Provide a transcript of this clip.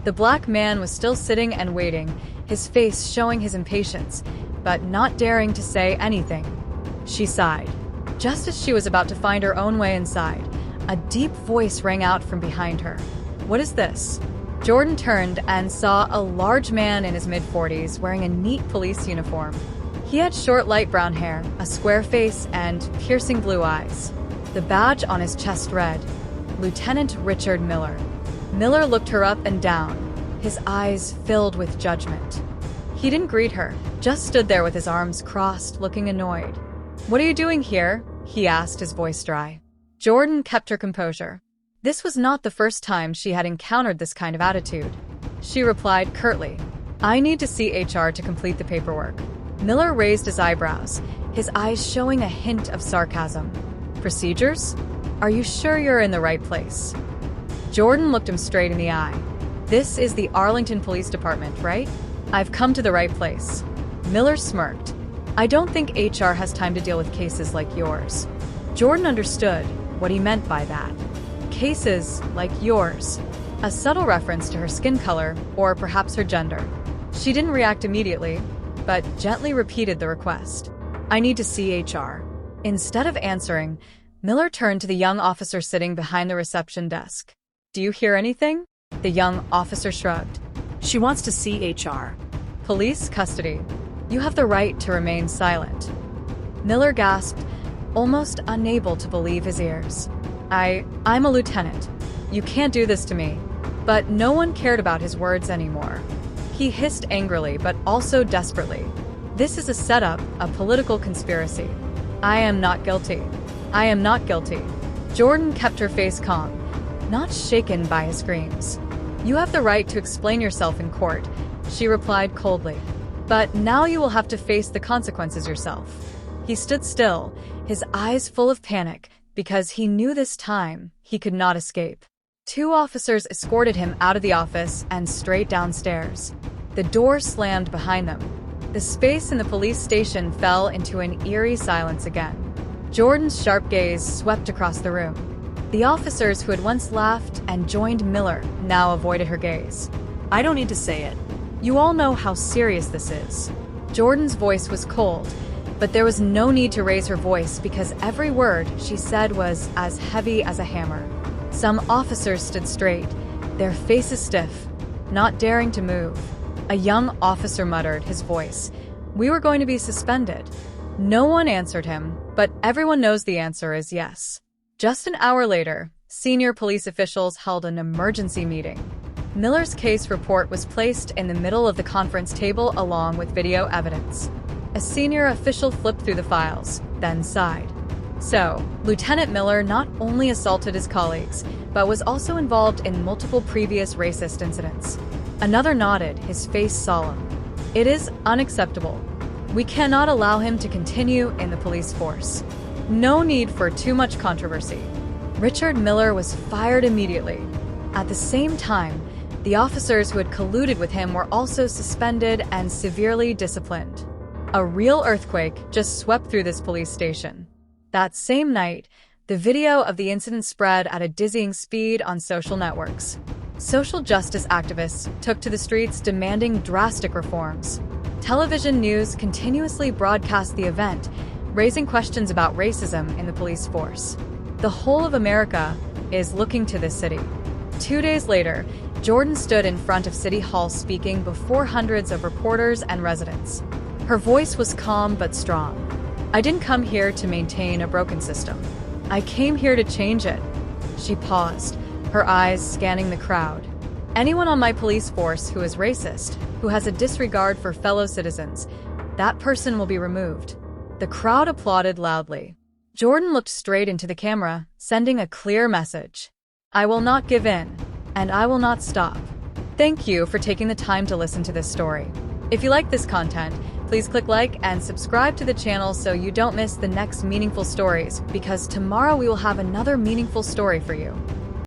The black man was still sitting and waiting, his face showing his impatience, but not daring to say anything. She sighed. Just as she was about to find her own way inside, a deep voice rang out from behind her. "What is this?" Jordan turned and saw a large man in his mid-40s wearing a neat police uniform. He had short light brown hair, a square face, and piercing blue eyes. The badge on his chest read, Lieutenant Richard Miller. Miller looked her up and down, his eyes filled with judgment. He didn't greet her, just stood there with his arms crossed, looking annoyed. "What are you doing here?" he asked, his voice dry. Jordan kept her composure. This was not the first time she had encountered this kind of attitude. She replied curtly, "I need to see HR to complete the paperwork." Miller raised his eyebrows, his eyes showing a hint of sarcasm. "Procedures? Are you sure you're in the right place?" Jordan looked him straight in the eye. "This is the Arlington Police Department, right? I've come to the right place." Miller smirked. "I don't think HR has time to deal with cases like yours." Jordan understood what he meant by that. Cases like yours. A subtle reference to her skin color, or perhaps her gender. She didn't react immediately, but gently repeated the request. "I need to see HR." Instead of answering, Miller turned to the young officer sitting behind the reception desk. "Do you hear anything?" The young officer shrugged. "She wants to see HR." "Police custody. You have the right to remain silent." Miller gasped, almost unable to believe his ears. I'm a lieutenant. You can't do this to me." But no one cared about his words anymore. He hissed angrily, but also desperately. "This is a setup, a political conspiracy. I am not guilty. I am not guilty." Jordan kept her face calm, not shaken by his screams. "You have the right to explain yourself in court," she replied coldly. "But now you will have to face the consequences yourself." He stood still, his eyes full of panic, because he knew this time he could not escape. Two officers escorted him out of the office and straight downstairs. The door slammed behind them. The space in the police station fell into an eerie silence again. Jordan's sharp gaze swept across the room. The officers who had once laughed and joined Miller now avoided her gaze. "I don't need to say it." "You all know how serious this is." Jordan's voice was cold, but there was no need to raise her voice because every word she said was as heavy as a hammer. Some officers stood straight, their faces stiff, not daring to move. A young officer muttered, his voice, "We were going to be suspended." No one answered him, but everyone knows the answer is yes. Just an hour later, senior police officials held an emergency meeting. Miller's case report was placed in the middle of the conference table along with video evidence. A senior official flipped through the files, then sighed. So, Lieutenant Miller not only assaulted his colleagues, but was also involved in multiple previous racist incidents. Another nodded, his face solemn. "It is unacceptable. We cannot allow him to continue in the police force. No need for too much controversy." Richard Miller was fired immediately. At the same time, the officers who had colluded with him were also suspended and severely disciplined. A real earthquake just swept through this police station. That same night, the video of the incident spread at a dizzying speed on social networks. Social justice activists took to the streets demanding drastic reforms. Television news continuously broadcast the event, raising questions about racism in the police force. The whole of America is looking to this city. 2 days later, Jordan stood in front of City Hall speaking before hundreds of reporters and residents. Her voice was calm but strong. "I didn't come here to maintain a broken system. I came here to change it." She paused, her eyes scanning the crowd. "Anyone on my police force who is racist, who has a disregard for fellow citizens, that person will be removed." The crowd applauded loudly. Jordan looked straight into the camera, sending a clear message. "I will not give in, and I will not stop." Thank you for taking the time to listen to this story. If you like this content, please click like and subscribe to the channel so you don't miss the next meaningful stories, because tomorrow we will have another meaningful story for you.